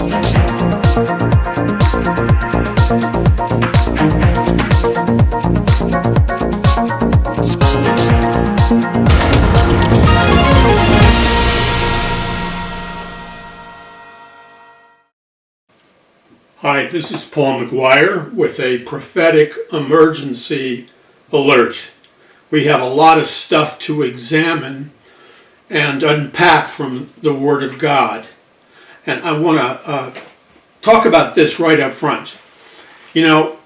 Hi, this is Paul McGUIRE with a prophetic emergency alert. We have a lot of stuff to examine and unpack from the Word of God. And I want to talk about this right up front. You know,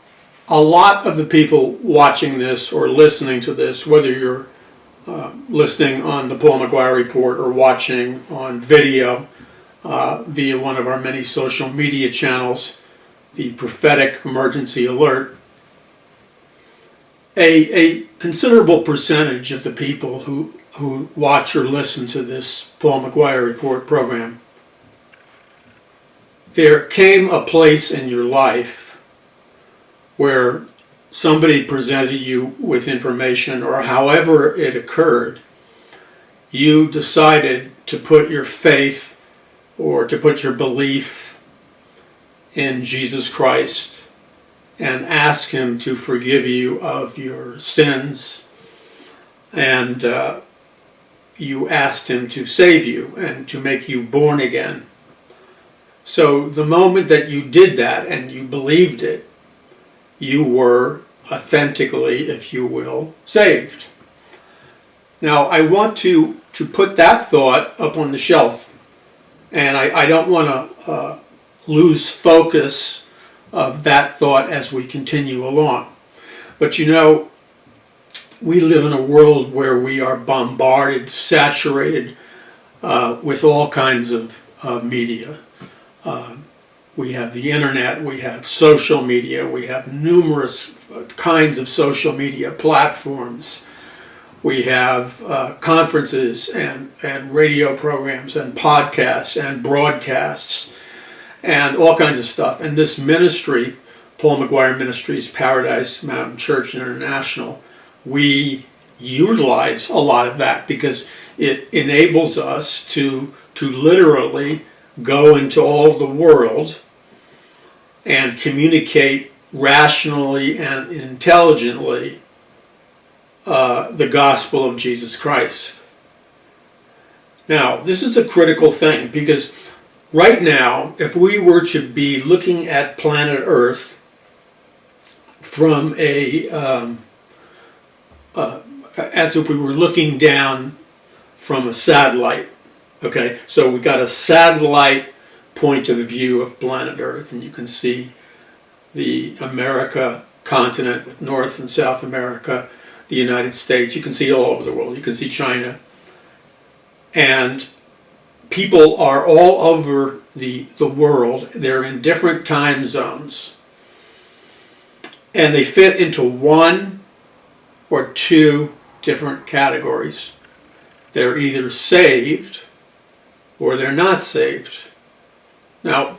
a lot of the people watching this or listening to this, whether you're listening on the Paul McGUIRE Report or watching on video via one of our many social media channels, the Prophetic Emergency Alert, a considerable percentage of the people who watch or listen to this Paul McGUIRE Report program, there came a place in your life where somebody presented you with information, or however it occurred, you decided to put your faith or to put your belief in Jesus Christ and ask Him to forgive you of your sins, and you asked Him to save you and to make you born again. So the moment that you did that and you believed it, you were authentically, if you will, saved. Now I want to put that thought up on the shelf, and I don't want to lose focus of that thought as we continue along. But you know, we live in a world where we are bombarded, saturated with all kinds of media. We have the internet, we have social media, we have numerous kinds of social media platforms. We have conferences and radio programs and podcasts and broadcasts and all kinds of stuff. And this ministry, Paul McGUIRE Ministries, Paradise Mountain Church International, we utilize a lot of that because it enables us to literally go into all the world and communicate rationally and intelligently the gospel of Jesus Christ. Now, this is a critical thing because right now, if we were to be looking at planet Earth from as if we were looking down from a satellite, okay? So we got a satellite point of view of planet Earth, and you can see the America continent with North and South America, the United States. You can see all over the world. You can see China. And people are all over the world. They're in different time zones. And they fit into one or two different categories. They're either saved or they're not saved. Now,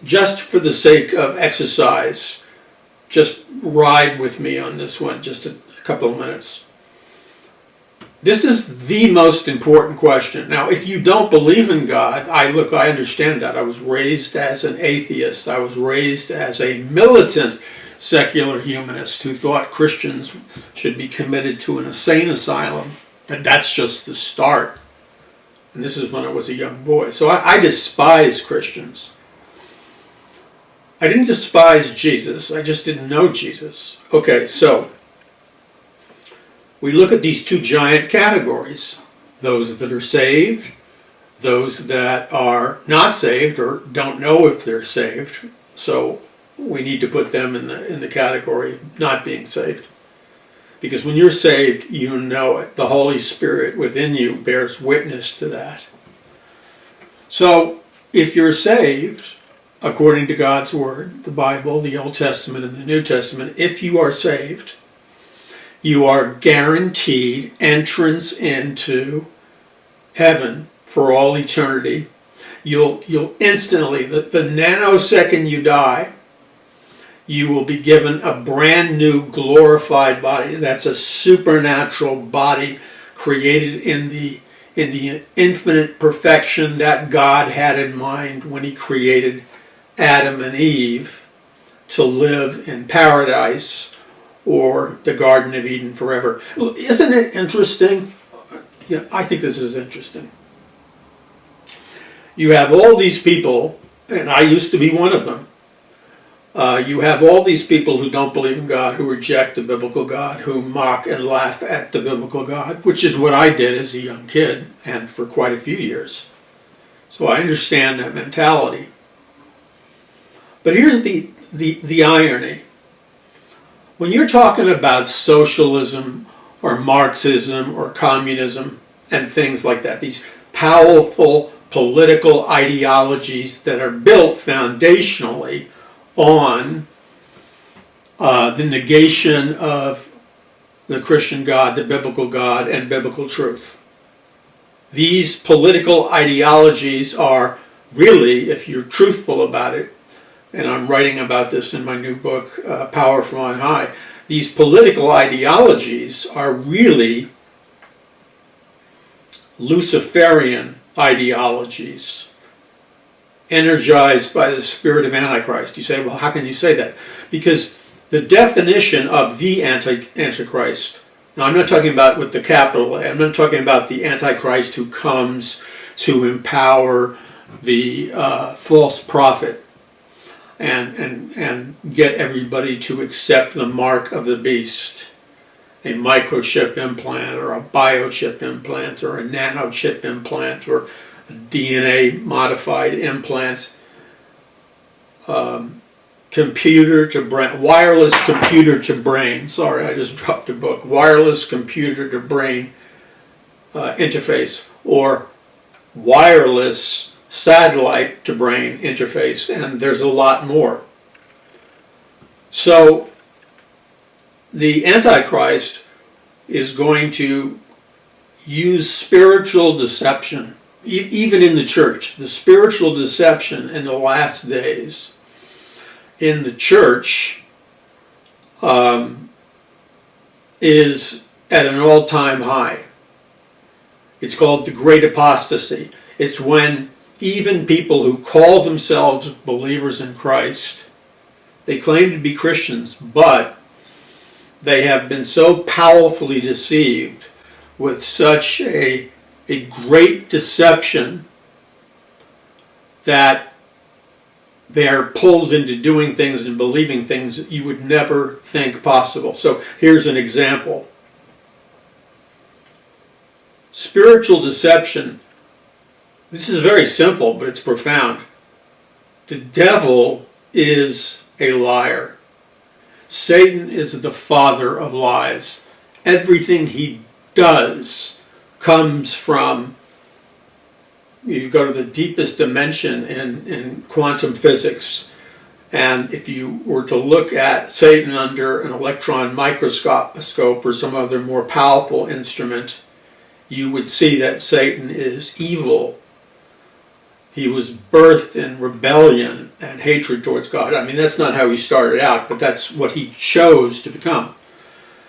just for the sake of exercise, just ride with me on this one just a couple of minutes. This is the most important question. Now, if you don't believe in God, I understand that. I was raised as an atheist. I was raised as a militant secular humanist who thought Christians should be committed to an insane asylum. And that's just the start. And this is when I was a young boy. So I despise Christians. I didn't despise Jesus. I just didn't know Jesus. Okay, so we look at these two giant categories. Those that are saved, those that are not saved or don't know if they're saved. So we need to put them in the category of not being saved. Because when you're saved, you know it. The Holy Spirit within you bears witness to that. So if you're saved, according to God's Word, the Bible, the Old Testament, and the New Testament, if you are saved, you are guaranteed entrance into heaven for all eternity. You'll instantly, the nanosecond you die, you will be given a brand new glorified body. That's a supernatural body created in the in the infinite perfection that God had in mind when he created Adam and Eve to live in paradise or the Garden of Eden forever. Isn't it interesting? Yeah, I think this is interesting. You have all these people, and I used to be one of them. You have all these people who don't believe in God, who reject the biblical God, who mock and laugh at the biblical God, which is what I did as a young kid and for quite a few years. So I understand that mentality. But here's the irony. When you're talking about socialism or Marxism or communism and things like that, these powerful political ideologies that are built foundationally on the negation of the Christian God, the biblical God, and biblical truth. These political ideologies are really, if you're truthful about it, and I'm writing about this in my new book, Power from On High, these political ideologies are really Luciferian ideologies, energized by the spirit of Antichrist. You say, well, how can you say that? Because the definition of the Antichrist, now I'm not talking about with the capital A, I'm not talking about the Antichrist who comes to empower the false prophet and get everybody to accept the mark of the beast, a microchip implant or a biochip implant or a nanochip implant or a DNA modified implant, computer to brain, wireless computer to brain, sorry I just dropped a book, wireless computer to brain interface, or wireless satellite to brain interface, and there's a lot more. So the Antichrist is going to use spiritual deception, even in the church. The spiritual deception in the last days in the church is at an all-time high. It's called the Great Apostasy. It's when even people who call themselves believers in Christ, they claim to be Christians, but they have been so powerfully deceived with such a great deception that they're pulled into doing things and believing things that you would never think possible. So here's an example. Spiritual deception. This is very simple, but it's profound. The devil is a liar. Satan is the father of lies. Everything he does comes from, you go to the deepest dimension in quantum physics, and if you were to look at Satan under an electron microscope or some other more powerful instrument, you would see that Satan is evil. He was birthed in rebellion and hatred towards God. I mean, that's not how he started out, but that's what he chose to become.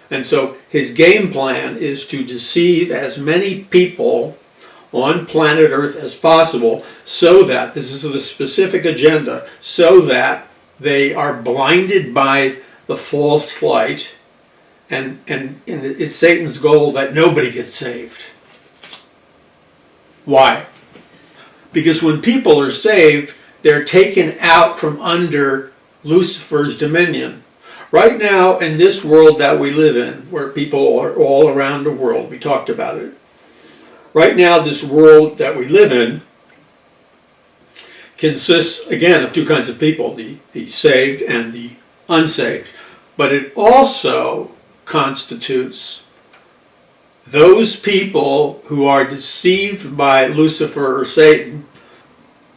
And so his game plan is to deceive as many people on planet Earth as possible, so that, this is the specific agenda, so that they are blinded by the false light, and it's Satan's goal that nobody gets saved. Why? Because when people are saved, they're taken out from under Lucifer's dominion. Right now, in this world that we live in, where people are all around the world, we talked about it. Right now, this world that we live in consists, again, of two kinds of people, the saved and the unsaved. But it also constitutes those people who are deceived by Lucifer or Satan,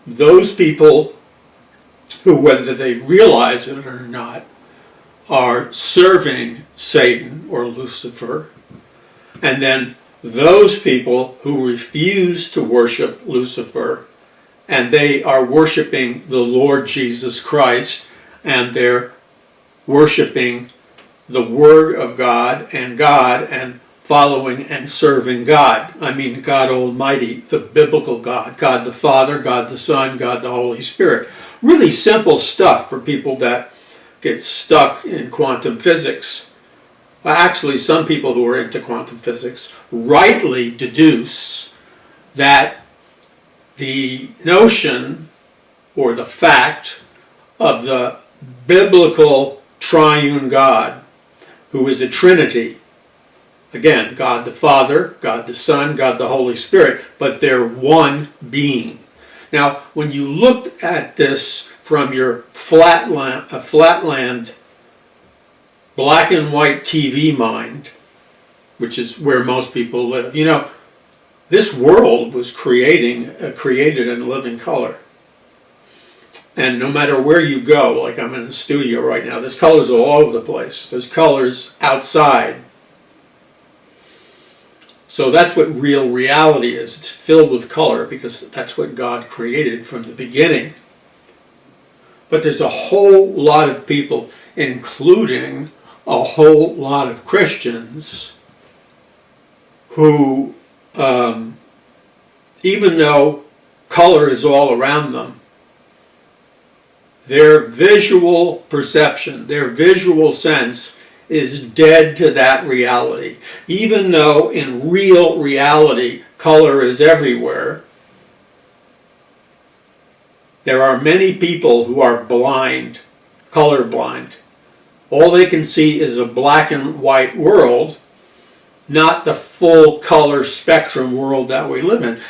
those people who, whether they realize it or not, are serving Satan or Lucifer, and then those people who refuse to worship Lucifer, and they are worshiping the Lord Jesus Christ, and they're worshiping the Word of God and following and serving God. I mean God Almighty, the biblical God. God the Father, God the Son, God the Holy Spirit. Really simple stuff for people that get stuck in quantum physics. Well, actually, some people who are into quantum physics rightly deduce that the notion or the fact of the biblical triune God, who is a Trinity, again, God the Father, God the Son, God the Holy Spirit, but they're one being. Now, when you looked at this from your flatland, black and white TV mind, which is where most people live, you know, this world was created in living color. And no matter where you go, like I'm in the studio right now, there's colors all over the place. There's colors outside. So that's what real reality is. It's filled with color because that's what God created from the beginning. But there's a whole lot of people, including a whole lot of Christians, who, even though color is all around them, their visual perception, their visual sense is dead to that reality. Even though in real reality color is everywhere, there are many people who are blind, colorblind. All they can see is a black and white world, not the full color spectrum world that we live in.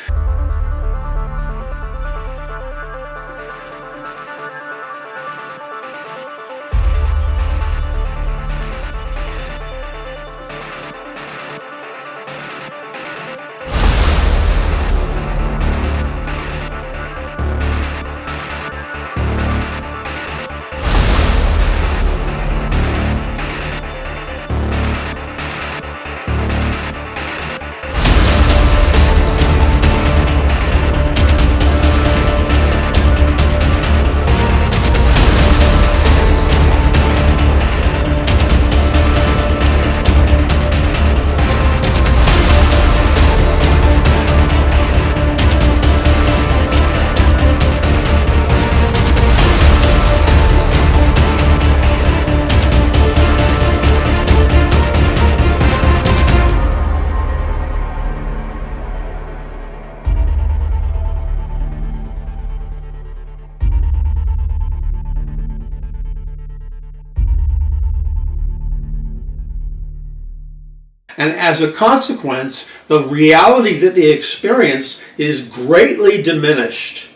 And as a consequence, the reality that they experience is greatly diminished.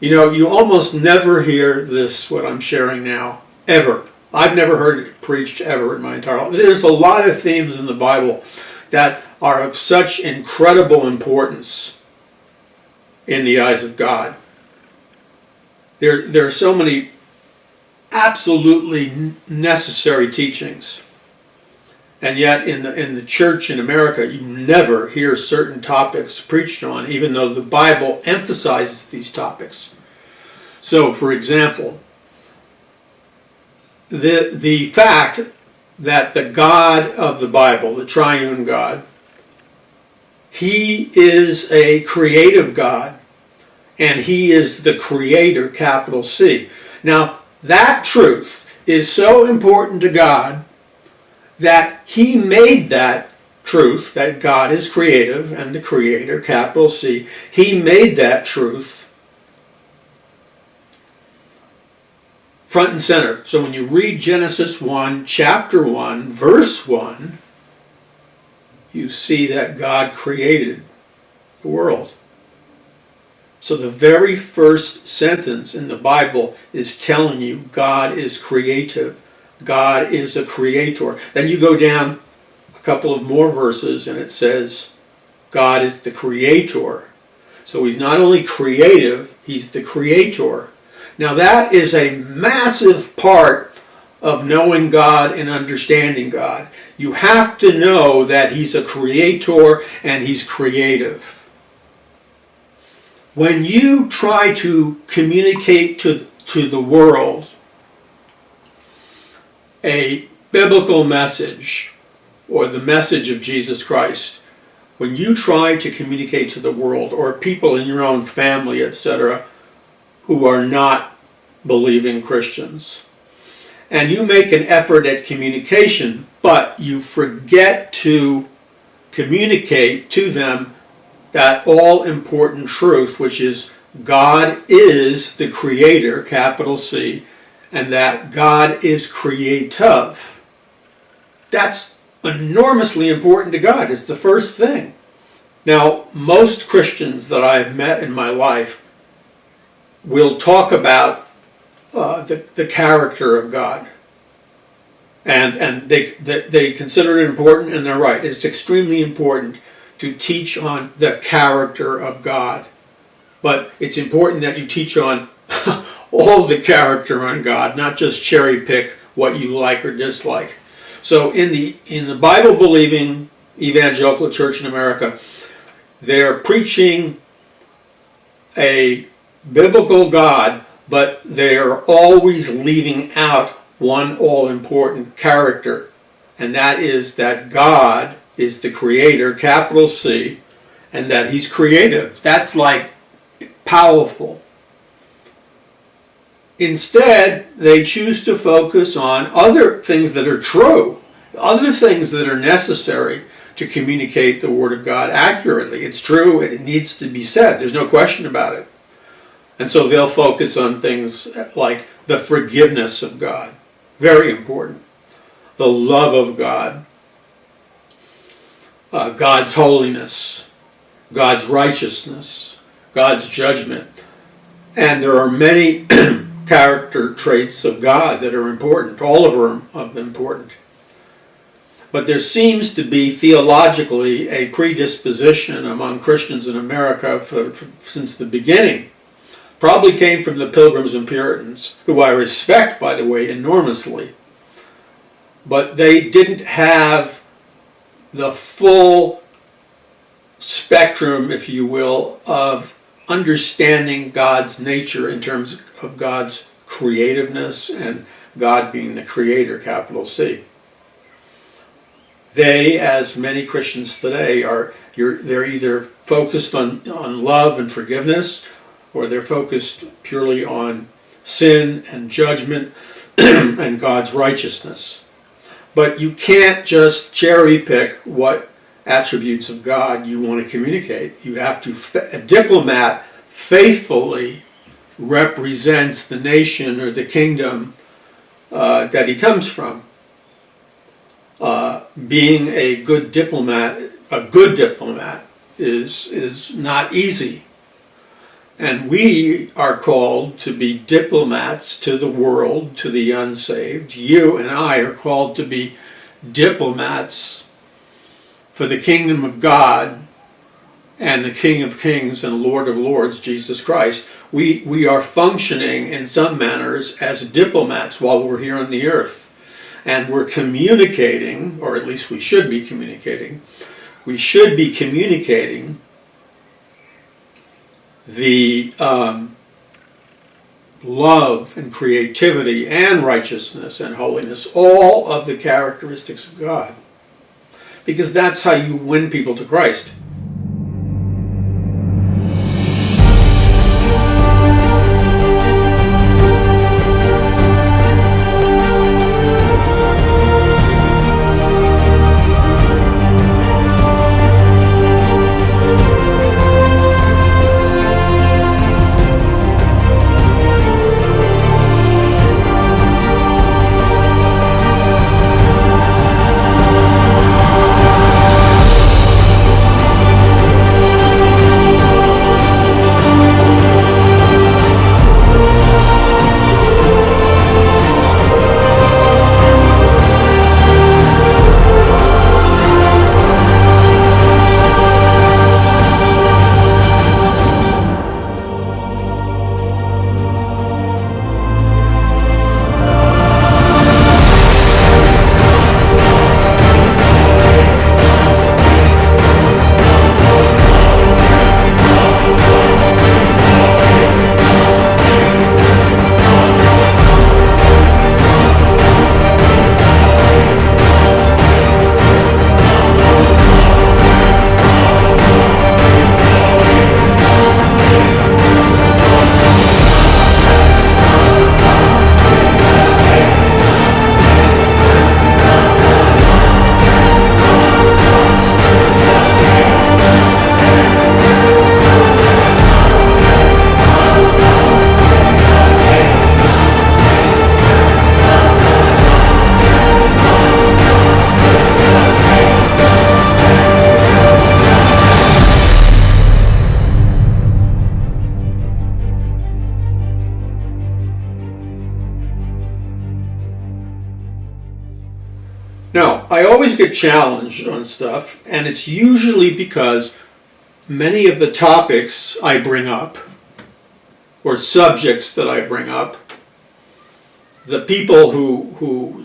You know, you almost never hear this, what I'm sharing now, ever. I've never heard it preached ever in my entire life. There's a lot of themes in the Bible that are of such incredible importance in the eyes of God. There are so many absolutely necessary teachings. And yet in the church in America, you never hear certain topics preached on, even though the Bible emphasizes these topics. So, for example, the fact that the God of the Bible, the triune God, He is a creative God, and He is the creator, capital C. Now, that truth is so important to God that He made that truth, that God is creative and the creator, capital C, He made that truth front and center. So when you read Genesis 1, chapter 1, verse 1, you see that God created the world. So the very first sentence in the Bible is telling you God is creative. God is a creator. Then you go down a couple of more verses and it says God is the creator. So He's not only creative, He's the creator. Now that is a massive part of knowing God and understanding God. You have to know that He's a creator and He's creative. When you try to communicate to the world a biblical message or the message of Jesus Christ, when you try to communicate to the world or people in your own family, etc., who are not believing Christians, and you make an effort at communication, but you forget to communicate to them that all-important truth, which is God is the Creator, capital C, and that God is creative. That's enormously important to God. It's the first thing. Now, most Christians that I've met in my life will talk about the character of God. And they consider it important, and they're right. It's extremely important to teach on the character of God. But it's important that you teach on all the character on God, not just cherry pick what you like or dislike. So in the Bible-believing evangelical church in America, they're preaching a biblical God, but they're always leaving out one all-important character, and that is that God is the Creator, capital C, and that He's creative. That's like powerful. Instead, they choose to focus on other things that are true, other things that are necessary to communicate the Word of God accurately. It's true, and it needs to be said. There's no question about it. And so they'll focus on things like the forgiveness of God, very important, the love of God, God's holiness, God's righteousness, God's judgment. And there are many character traits of God that are important, all of them are important. But there seems to be theologically a predisposition among Christians in America since the beginning. Probably came from the Pilgrims and Puritans, who I respect, by the way, enormously. But they didn't have the full spectrum, if you will, of understanding God's nature in terms of God's creativeness and God being the Creator, capital C. They, as many Christians today, they're either focused on love and forgiveness, or they're focused purely on sin and judgment and God's righteousness. But you can't just cherry pick what attributes of God you want to communicate. You have to, a diplomat faithfully represents the nation or the kingdom that he comes from. Being a good diplomat is not easy. And we are called to be diplomats to the world, to the unsaved. You and I are called to be diplomats for the kingdom of God and the King of Kings and Lord of Lords, Jesus Christ. We are functioning in some manners as diplomats while we're here on the earth. And we're communicating, or at least we should be communicating, the love and creativity and righteousness and holiness, all of the characteristics of God. Because that's how you win people to Christ. Now, I always get challenged on stuff, and it's usually because many of the topics I bring up, or subjects that I bring up, the people who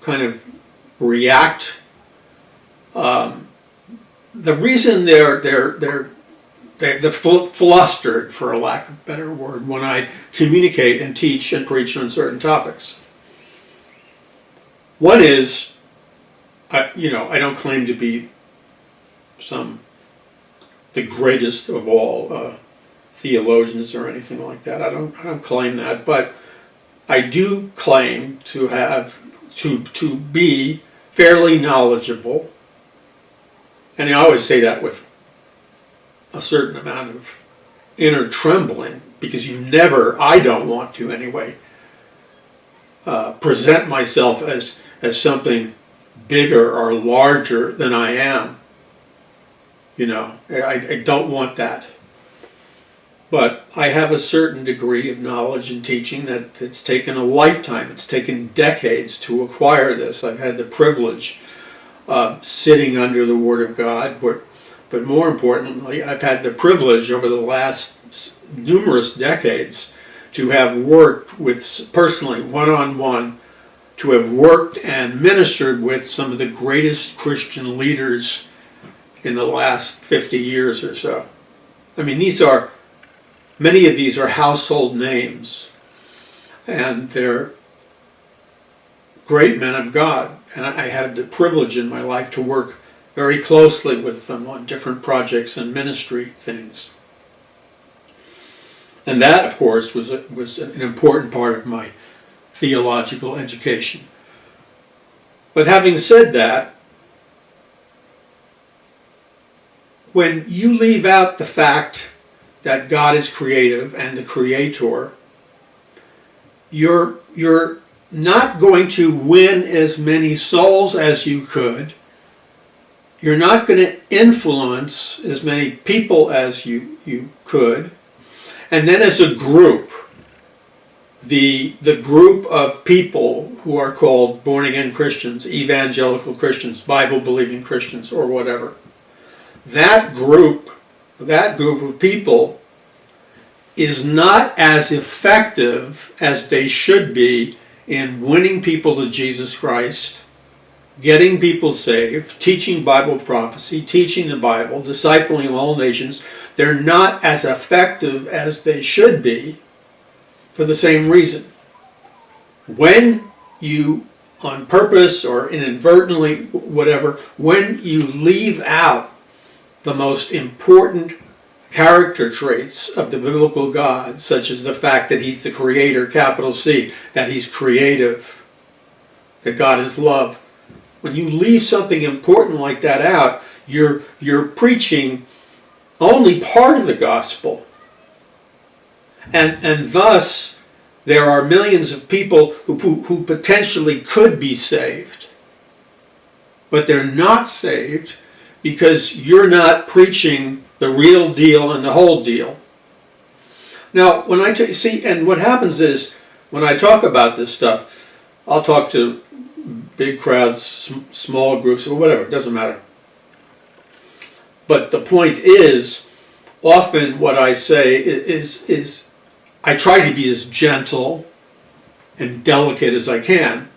kind of react, the reason they're flustered, for a lack of a better word, when I communicate and teach and preach on certain topics. One is, I don't claim to be the greatest of all theologians or anything like that. I don't claim that, but I do claim to have to be fairly knowledgeable, and I always say that with a certain amount of inner trembling, because I don't want to anyway, present myself as something bigger or larger than I am. I don't want that. But I have a certain degree of knowledge and teaching that it's taken a lifetime. It's taken decades to acquire this. I've had the privilege of sitting under the Word of God, but more importantly, I've had the privilege over the last numerous decades to have worked with, personally, one-on-one, to have worked and ministered with some of the greatest Christian leaders in the last 50 years or so. I mean, many of these are household names, and they're great men of God. And I had the privilege in my life to work very closely with them on different projects and ministry things. And that, of course, was an important part of my theological education. But having said that, when you leave out the fact that God is creative and the creator, you're not going to win as many souls as you could. You're not going to influence as many people as you could. And then as a group, the group of people who are called born-again Christians, evangelical Christians, Bible-believing Christians, or whatever, that group of people is not as effective as they should be in winning people to Jesus Christ, getting people saved, teaching Bible prophecy, teaching the Bible, discipling all nations. They're not as effective as they should be for the same reason. When you, on purpose or inadvertently, whatever, when you leave out the most important character traits of the biblical God, such as the fact that He's the Creator, capital C, that He's creative, that God is love. When you leave something important like that out, you're preaching only part of the gospel. And thus, there are millions of people who potentially could be saved, but they're not saved because you're not preaching the real deal and the whole deal. Now, when I see, and what happens is, when I talk about this stuff, I'll talk to big crowds, small groups, or whatever, it doesn't matter. But the point is, often what I say is I try to be as gentle and delicate as I can.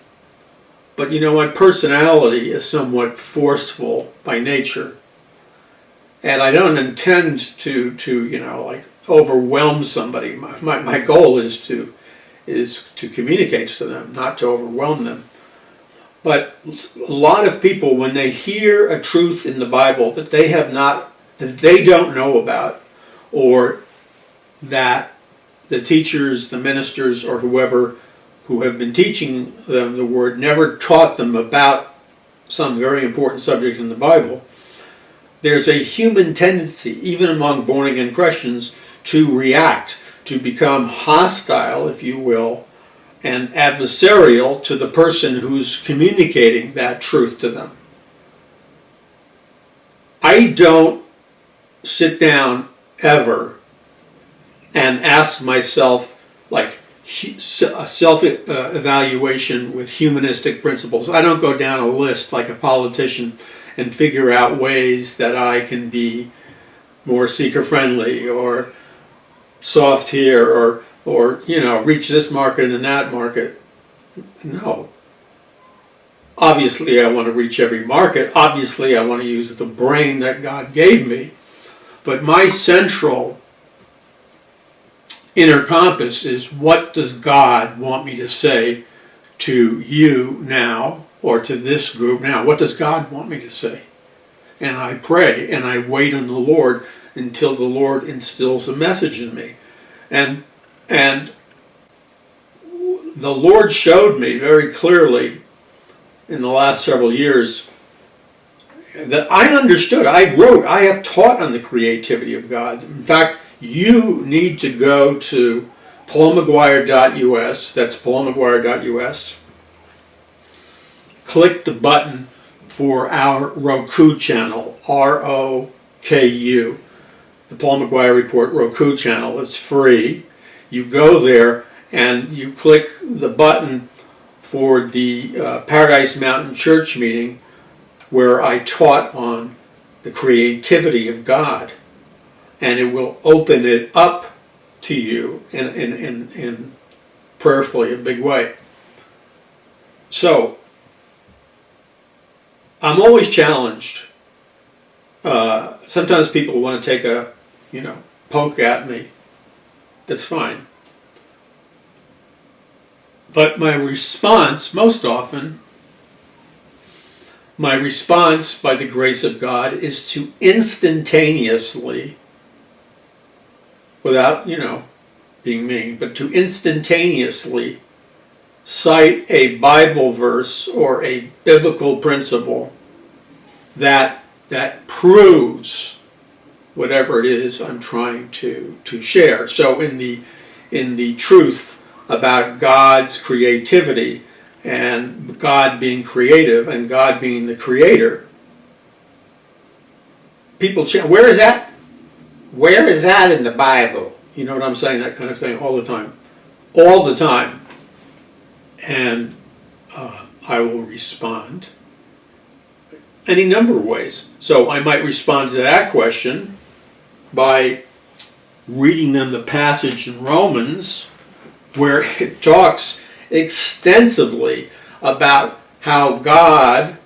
But my personality is somewhat forceful by nature. And I don't intend to overwhelm somebody. My goal is to communicate to them, not to overwhelm them. But a lot of people, when they hear a truth in the Bible that they don't know about, or that the teachers, the ministers, or whoever who have been teaching them the Word never taught them about some very important subject in the Bible, there's a human tendency, even among born-again Christians, to react, to become hostile, if you will, and adversarial to the person who's communicating that truth to them. I don't sit down ever and ask myself, like, self-evaluation with humanistic principles. I don't go down a list like a politician and figure out ways that I can be more seeker-friendly or soft here or reach this market and that market. No. Obviously, I want to reach every market. Obviously, I want to use the brain that God gave me. But my central inner compass is, what does God want me to say to you now, or to this group now? What does God want me to say? And I pray and I wait on the Lord until the Lord instills a message in me. And the Lord showed me very clearly in the last several years that I understood. I have taught on the creativity of God. In fact, you need to go to paulmcguire.us, that's paulmcguire.us, click the button for our Roku channel, ROKU, the Paul McGuire Report Roku channel. It's free. You go there and you click the button for the Paradise Mountain Church meeting where I taught on the creativity of God. And it will open it up to you in prayerfully a big way. So, I'm always challenged. Sometimes people want to take a, poke at me. That's fine. But my response, most often, my response by the grace of God is to instantaneously, without, being mean, but to instantaneously cite a Bible verse or a biblical principle that proves whatever it is I'm trying to share. So in the truth about God's creativity and God being creative and God being the creator, people where is that? Where is that in the Bible? You know what I'm saying? That kind of thing all the time. All the time. And I will respond any number of ways. So I might respond to that question by reading them the passage in Romans where it talks extensively about how God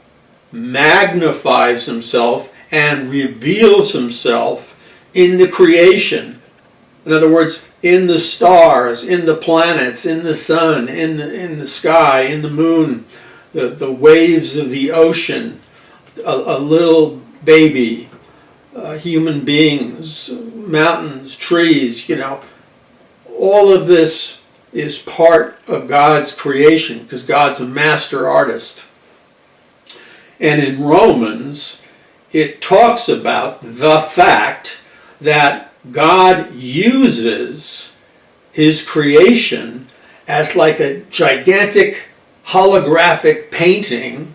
magnifies himself and reveals himself in the creation. In other words, in the stars, in the planets, in the sun, in the sky, in the moon, the waves of the ocean, a little baby, human beings, mountains, trees, all of this is part of God's creation because God's a master artist. And in Romans, it talks about the fact that God uses his creation as like a gigantic holographic painting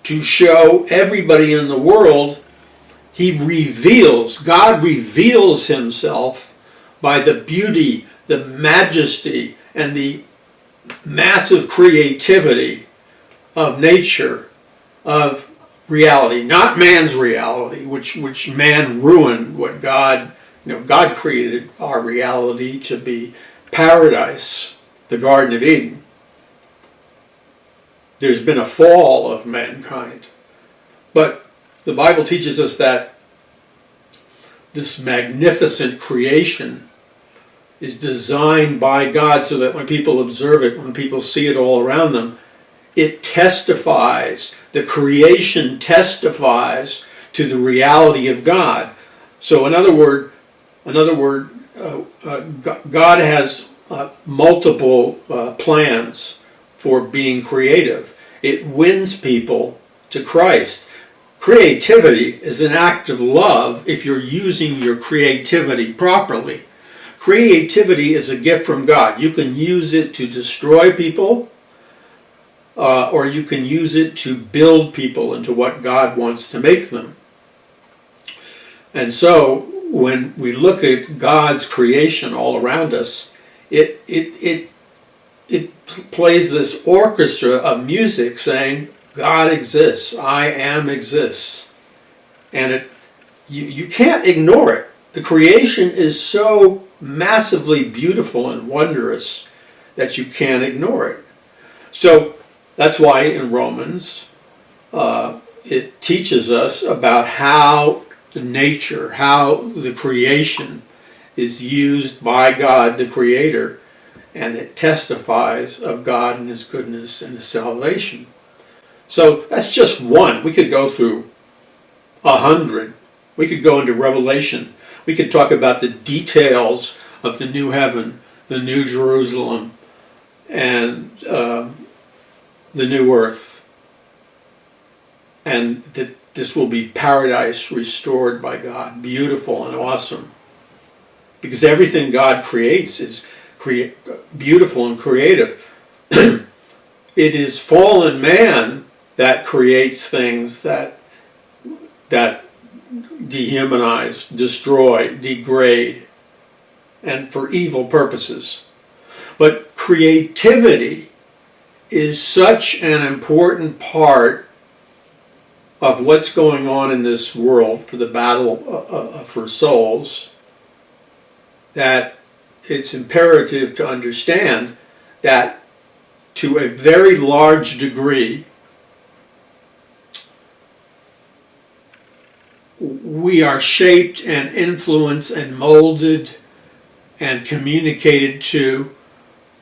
to show everybody in the world. God reveals himself by the beauty, the majesty, and the massive creativity of nature, of reality, not man's reality, which man ruined. What God created our reality to be paradise, the Garden of Eden. There's been a fall of mankind. But the Bible teaches us that this magnificent creation is designed by God so that when people observe it, when people see it all around them, it testifies, the creation testifies to the reality of God. So in other words, God has multiple plans for being creative. It wins people to Christ. Creativity is an act of love if you're using your creativity properly. Creativity is a gift from God. You can use it to destroy people, or you can use it to build people into what God wants to make them. And so, when we look at God's creation all around us, it it plays this orchestra of music saying, God exists, I am exists. And you can't ignore it. The creation is so massively beautiful and wondrous that you can't ignore it. So that's why in Romans it teaches us about how nature, how the creation is used by God the Creator, and it testifies of God and His goodness and His salvation. So that's just one. We could go through 100. We could go into Revelation. We could talk about the details of the new heaven, the new Jerusalem, and the new earth. And that this will be paradise restored by God, beautiful and awesome. Because everything God creates is beautiful and creative. It is fallen man that creates things that dehumanize, destroy, degrade, and for evil purposes. But creativity is such an important part of what's going on in this world for the battle for souls, that it's imperative to understand that to a very large degree we are shaped and influenced and molded and communicated to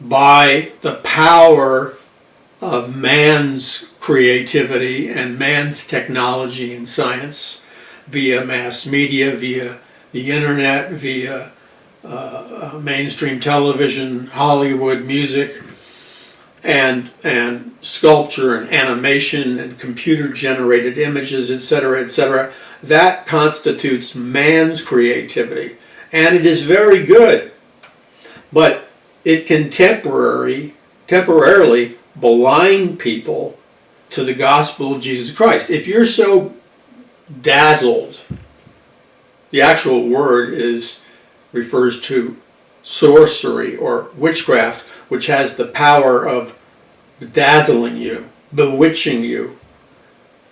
by the power of man's creativity and man's technology and science via mass media, via the internet, via mainstream television, Hollywood, music, and sculpture and animation and computer-generated images, etc., etc. That constitutes man's creativity, and it is very good, but it can temporarily blind people to the gospel of Jesus Christ. If you're so dazzled, the actual word refers to sorcery or witchcraft, which has the power of dazzling you, bewitching you,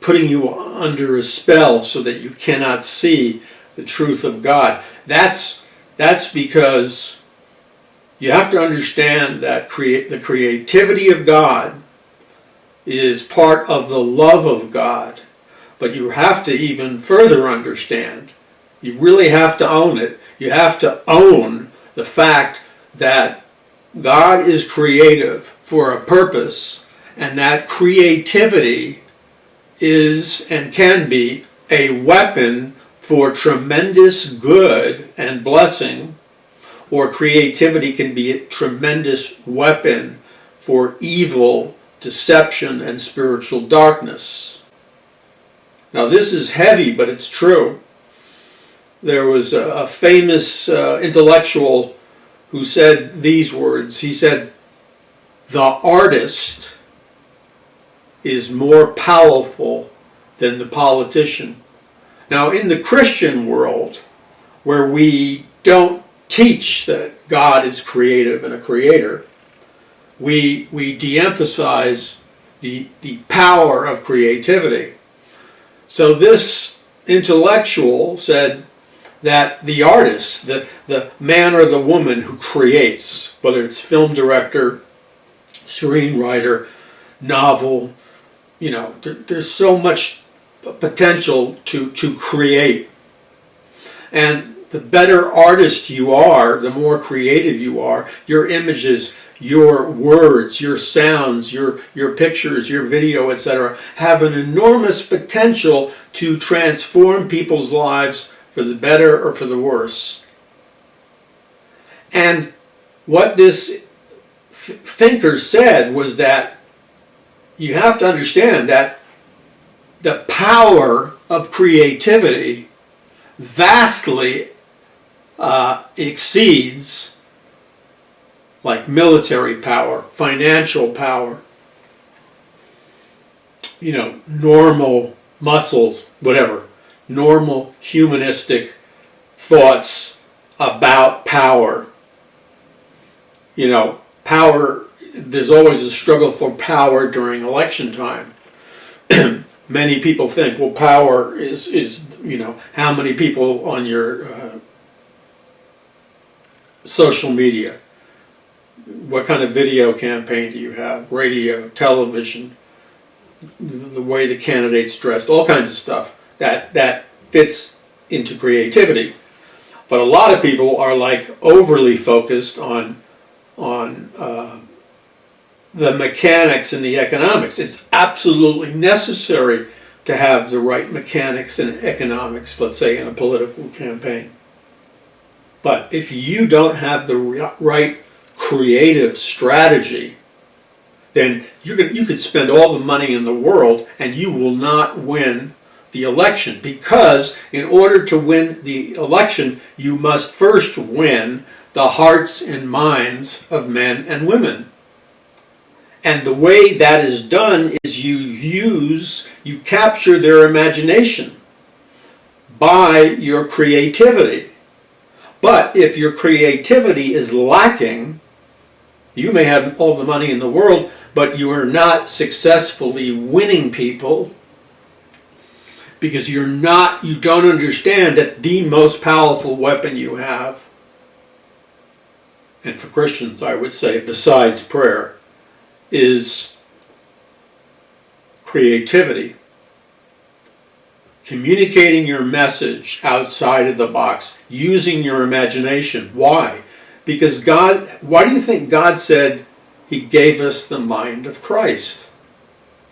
putting you under a spell so that you cannot see the truth of God. That's because you have to understand that the creativity of God is part of the love of God. But you have to even further understand, you really have to own it. You have to own the fact that God is creative for a purpose, and that creativity is and can be a weapon for tremendous good and blessing, or creativity can be a tremendous weapon for evil, deception, and spiritual darkness. Now this is heavy, but it's true. There was a famous intellectual who said these words. He said, "The artist is more powerful than the politician." Now, in the Christian world, where we don't teach that God is creative and a creator, we de-emphasize the power of creativity. So this intellectual said that the artist, the man or the woman who creates, whether it's film director, screenwriter, novel, there's so much potential to create. And the better artist you are, the more creative you are, your images, your words, your sounds, your pictures, your video, etc., have an enormous potential to transform people's lives for the better or for the worse. And what this thinker said was that you have to understand that the power of creativity vastly exceeds like military power, financial power, normal muscles, whatever, normal humanistic thoughts about power. Power there's always a struggle for power during election time. Many people think, well, power is how many people on your social media, what kind of video campaign do you have, radio, television, the way the candidate's dressed, all kinds of stuff that fits into creativity. But a lot of people are like overly focused on the mechanics and the economics. It's absolutely necessary to have the right mechanics and economics, let's say, in a political campaign. But if you don't have the right creative strategy, then you could spend all the money in the world and you will not win the election, because in order to win the election, you must first win the hearts and minds of men and women. And the way that is done is you capture their imagination by your creativity. But if your creativity is lacking, you may have all the money in the world, but you are not successfully winning people, because you don't understand that the most powerful weapon you have, and for Christians I would say besides prayer, is creativity. Communicating your message outside of the box, using your imagination. Why? Because why do you think God said He gave us the mind of Christ?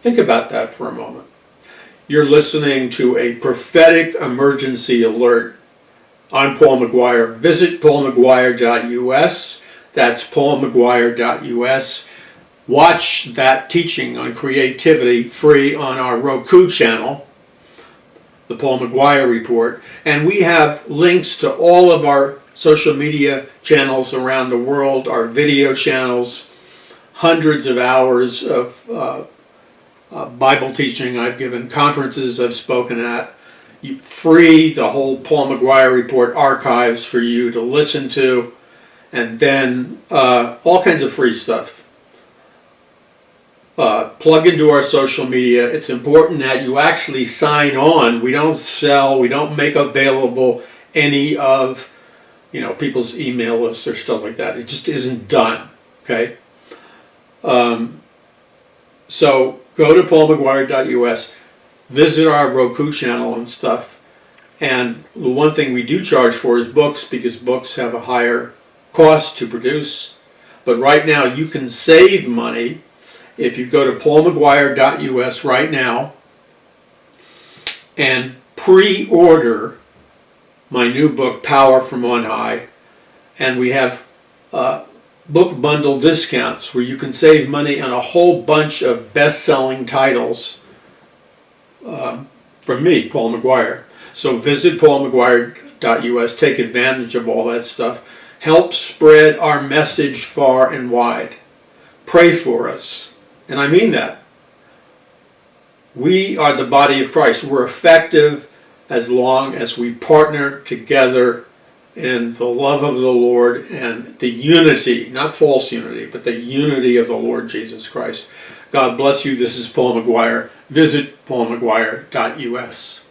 Think about that for a moment. You're listening to a prophetic emergency alert. I'm Paul McGuire. Visit paulmcguire.us. That's paulmcguire.us. Watch that teaching on creativity free on our Roku channel, the Paul McGuire Report. And we have links to all of our social media channels around the world, our video channels, hundreds of hours of Bible teaching I've given, conferences I've spoken at, free, the whole Paul McGuire Report archives for you to listen to, and then all kinds of free stuff. Plug into our social media. It's important that you actually sign on. We don't sell, we don't make available any of people's email lists or stuff like that. It just isn't done. Okay? So go to paulmcguire.us, visit our Roku channel and stuff. And the one thing we do charge for is books, because books have a higher cost to produce. But right now you can save money if you go to paulmcguire.us right now and pre-order my new book, Power from On High. And we have book bundle discounts where you can save money on a whole bunch of best-selling titles from me, Paul McGuire. So visit paulmcguire.us, take advantage of all that stuff. Help spread our message far and wide. Pray for us. And I mean that. We are the body of Christ. We're effective as long as we partner together in the love of the Lord and the unity, not false unity, but the unity of the Lord Jesus Christ. God bless you. This is Paul McGuire. Visit paulmcguire.us.